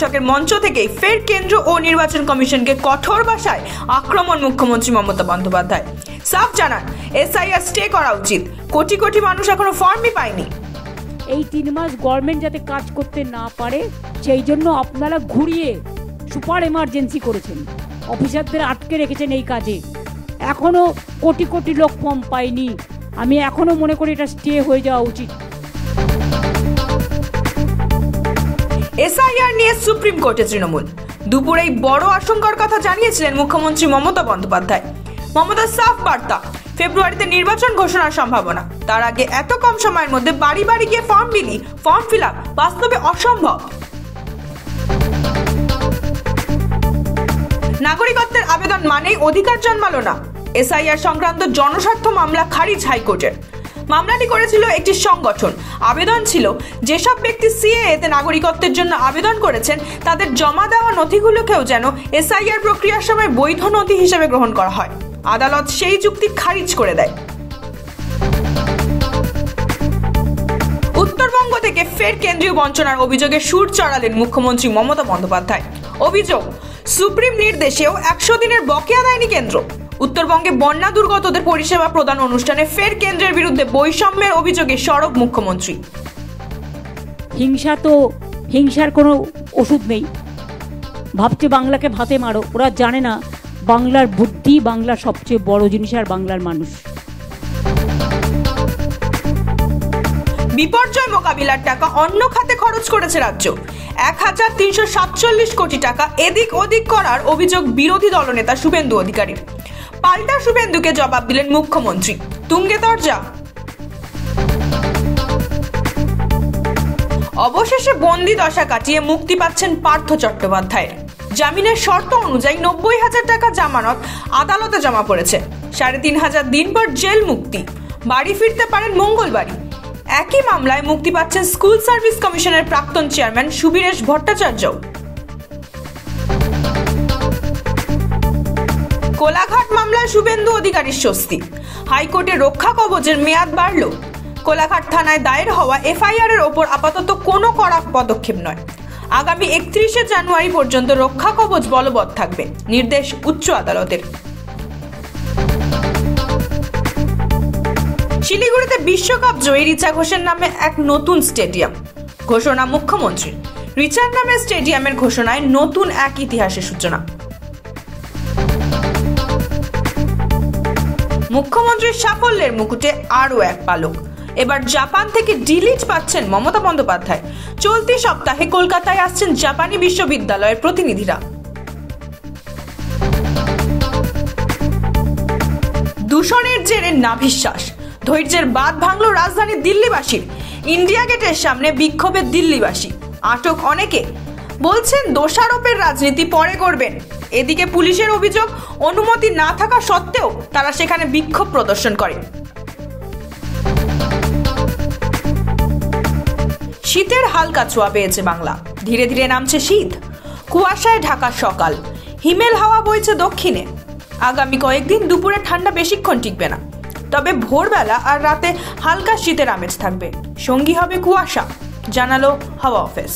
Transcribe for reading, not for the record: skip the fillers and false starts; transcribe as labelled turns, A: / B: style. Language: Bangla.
A: বৈঠকের মঞ্চ থেকেই ফের কেন্দ্র ও নির্বাচন কমিশনকে কঠোর ভাষায় আক্রমণ মুখ্যমন্ত্রী মমতা বন্দ্যোপাধ্যায়। সাফ জানান, এসআইআর স্টে করা উচিত, কোটি কোটি মানুষ এখনো ফর্মই পায়নি।
B: এই 3 মাস গভর্নমেন্ট যাতে কাজ করতে না পারে সেই জন্য আপনারা ঘুরিয়ে সুপার এমার্জেন্সি করেছেন, অফিসারদের আটকে রেখেছেন এই কাজে। এখনো কোটি কোটি লোক ফর্ম পায়নি। আমি এখনো মনে করি এটা স্টে হয়ে যাওয়া উচিত।
A: এসআইআর নিয়ে সুপ্রিম কোর্টে তৃণমূল দুপুরেই বড় আশঙ্কার কথা জানিয়েছিলেন মুখ্যমন্ত্রী মমতা বন্দ্যোপাধ্যায়। মমতার সাফ বার্তা, ফেব্রুয়ারিতে নির্বাচন ঘোষণার সম্ভাবনা, তার আগে এত কম সময়ের মধ্যে বাড়ি বাড়ি গিয়ে ফর্ম ফিল আপ বাস্তবে অসম্ভব। নাগরিকত্বের আবেদন মানেই অধিকার জন্মালো না। এসআইআর সংক্রান্ত জনস্বার্থ মামলা খারিজ হাইকোর্টের। মামলাটি করেছিল একটি সংগঠন। আবেদন ছিল, যেসব ব্যক্তি সিএএতে নাগরিকত্বের জন্য আবেদন করেছেন তাদের জমা দেওয়া নথিগুলোকেও যেন এসআইআর প্রক্রিয়ার সময় বৈধ নথি হিসেবে গ্রহণ করা হয়। আদালত সেই যুক্তি খারিজ করে দেয়। উত্তরবঙ্গ থেকে ফের কেন্দ্রীয় বঞ্চনার অভিযোগে সুর চড়ালেন মুখ্যমন্ত্রী মমতা বন্দ্যোপাধ্যায়। অভিযোগ, সুপ্রিম নির্দেশেও 100 দিনের বকেয়া দেয়নি কেন্দ্র। উত্তরবঙ্গে বন্যা দুর্গতদের পরিষেবা প্রদান অনুষ্ঠানে ফের কেন্দ্রের বিরুদ্ধে বৈষম্যের অভিযোগে সরব মুখ্যমন্ত্রী।
B: হিংসার কোনো ওষুধ নেই। ভাবছে বাংলাকে ভাতে মারো, ওরা জানে না বাংলার বুদ্ধি, বাংলার সবচেয়ে বড় জিনিস আর বাংলার মানুষ।
A: বিপর্যয় মোকাবিলার টাকা অন্য খাতে খরচ করেছে রাজ্য। 1347 কোটি টাকা এদিক ওদিক করার অভিযোগ বিরোধী দলনেতা শুভেন্দু অধিকারীর। পাল্টা শুভেন্দুকে জবাব দিলেন মুখ্যমন্ত্রী। তুঙ্গে দরজা। অবশেষে বন্দি দশা কাটিয়ে মুক্তি পাচ্ছেন পার্থ চট্টোপাধ্যায়ের। জামিনের শর্ত অনুযায়ী 90,000 টাকা জামানত আদালতে জমা পড়েছে। 3,500 দিন পর জেল মুক্তি, বাড়ি ফিরতে পারেন মঙ্গলবারই। একই মামলায় মুক্তি পাচ্ছেন স্কুল সার্ভিস কমিশনের প্রাক্তন চেয়ারম্যান সুবীরেশ ভট্টাচার্য। কোলাঘাট মামলায় শুভেন্দু অধিকারীর স্বস্তি। হাইকোর্টে রক্ষা কবচের মেয়াদ বাড়ল। কোলাঘাট থানায় দায়ের হওয়া এফআইআর এর ওপর আপাতত কোনো কড়া পদক্ষেপ নয়। আগামী 31শে জানুয়ারি পর্যন্ত রক্ষা কবচ বলবৎ থাকবে, নির্দেশ উচ্চ আদালতের। শিলিগুড়িতে বিশ্বকাপ জয়ী রিচা ঘোষের নামে এক নতুন স্টেডিয়াম ঘোষণা মুখ্যমন্ত্রীর। রিচার নামে স্টেডিয়ামের ঘোষণায় নতুন এক ইতিহাসের সূচনা। মুখ্যমন্ত্রীর সাফল্যের মুকুটে আরও এক পালক। এবার জাপান থেকে ডিলিট পাচ্ছেন মমতা বন্দ্যোপাধ্যায়। চলতি সপ্তাহে কলকাতায় আসছেন জাপানি বিশ্ববিদ্যালয়ের প্রতিনিধিরা। দূষণের জেরে নাভিশ্বাস, ধৈর্যের বাঁধ ভাঙল রাজধানী দিল্লিবাসীর। ইন্ডিয়া গেটের সামনে বিক্ষোভে দিল্লিবাসী, আটক অনেকে। বলছেন দোষারোপের রাজনীতি পরে করবেন। এদিকে পুলিশের অভিযোগ, অনুমতি না থাকা সত্ত্বেও তারা সেখানে বিক্ষোভ প্রদর্শন করে। শীতের হালকা ছোঁয়া পেয়েছে বাংলা। ধীরে ধীরে নামছে শীত। কুয়াশায় ঢাকা সকাল, হিমেল হাওয়া বইছে দক্ষিণে। আগামী কয়েকদিন দুপুরে ঠান্ডা বেশিক্ষণ টিকবে না, তবে ভোরবেলা আর রাতে হালকা শীতের আমেজ থাকবে। সঙ্গী হবে কুয়াশা, জানালো হাওয়া অফিস।